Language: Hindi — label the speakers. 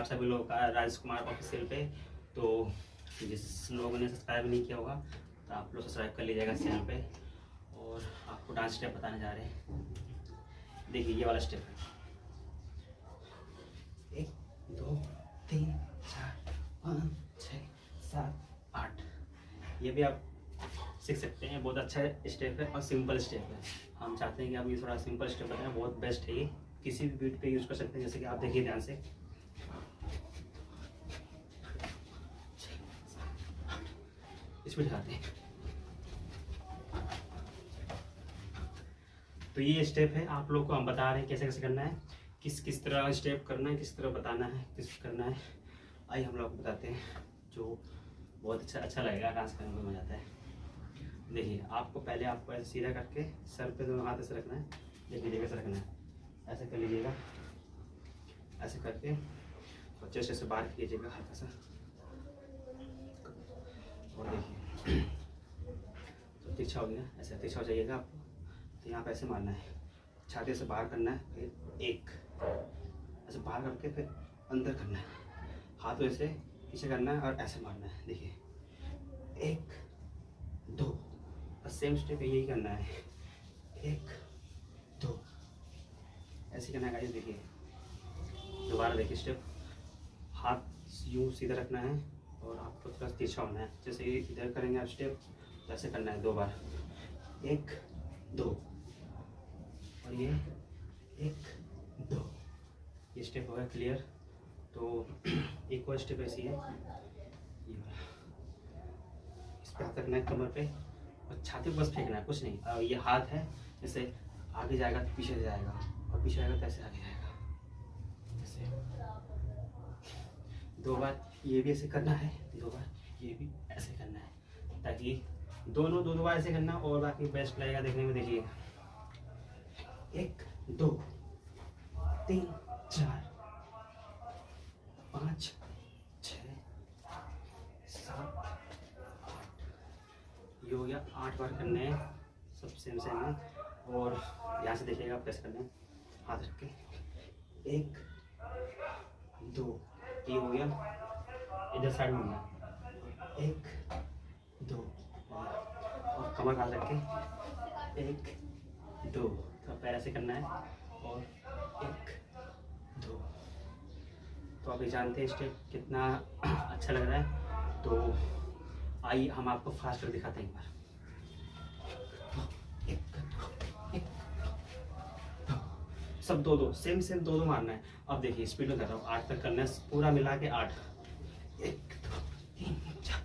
Speaker 1: आप सभी लोगों का राजेश कुमार ऑफिशियल पे। तो जिस लोगों ने सब्सक्राइब नहीं किया होगा तो आप लोग सब्सक्राइब कर लीजिएगा चैनल पे। और आपको डांस स्टेप बताने जा रहे हैं। देखिए ये वाला स्टेप है, 1 2 3 4 5 6 7 8। ये भी आप सीख सकते हैं। बहुत अच्छा स्टेप है और सिंपल स्टेप है। हम चाहते हैं कि आप ये थोड़ा सिंपल स्टेप बताएं, बहुत बेस्ट है ये। किसी भी बीट पे यूज़ कर सकते हैं। जैसे कि आप देखिए ध्यान से, इसमें दिखाते हैं। तो ये स्टेप है, आप लोग को हम बता रहे हैं कैसे कैसे करना है, किस तरह स्टेप करना है, किस तरह बताना है, किस करना है। आइए हम लोग बताते हैं, जो बहुत अच्छा लगेगा, डांस करने में मजा आता है। देखिए आपको पहले आपको ऐसे सीधा करके सर पे दोनों हाथ ऐसे रखना है। देखिए कैसे रखना है, ऐसे कर लीजिएगा, ऐसे करके और चेस्ट ऐसे बाहर कीजिएगा हल्का सा। और देखिए तो तिरछा हो गया, ऐसे तिरछा हो जाइएगा आपको। तो यहाँ पे ऐसे मारना है, छाती से बाहर करना है, फिर एक ऐसे बाहर करके फिर अंदर करना है, हाथ ऐसे पीछे करना है और ऐसे मारना है। देखिए 1 2, बस सेम स्टेप यही करना है, 1 2 ऐसे करना है गाइस। देखिए दोबारा देखिए स्टेप, हाथ यूँ सीधा रखना है और आपको थोड़ा तिरछा होना है। जैसे इधर करेंगे आप स्टेप, तो ऐसे करना है 2 बार, 1 2 और ये 1 2। ये स्टेप हो गया क्लियर। तो एक और स्टेप ऐसी है, ये वाला, इस पर हाथ रखना है कमर पे और छाती को बस फेंकना है, कुछ नहीं। और ये हाथ है, जैसे आगे जाएगा तो पीछे जाएगा और पीछे आएगा तो ऐसे आगे जाएगा। ऐसे 2 बार ये भी ऐसे करना है, 2 बार ये भी ऐसे करना है, ताकि दोनों 2 बार ऐसे करना और बाकी बेस्ट लगेगा देखने में। देखिए 1 2 3 4 5 6 7 8। ये हो गया 8 बार करने हैं, सब सेम है। और यहाँ से देखिएगा आप कैसे करना है, हाथ रख के 1 2, ये हो गया, इधर साइड में हो गया 1 2 और कमर हाथ रख के 1 2। तो पैर ऐसे करना है और 1 2। तो आप ये जानते हैं स्टेप कितना अच्छा लग रहा है। तो आइए हम आपको फास्ट कर दिखाते हैं एक बार। 1 2 सब 2 2 सेम 2 2 मारना है। अब देखिए स्पीड में कर रहा हूँ, 8 तक करना है, पूरा मिला के 8, 1 2 3 4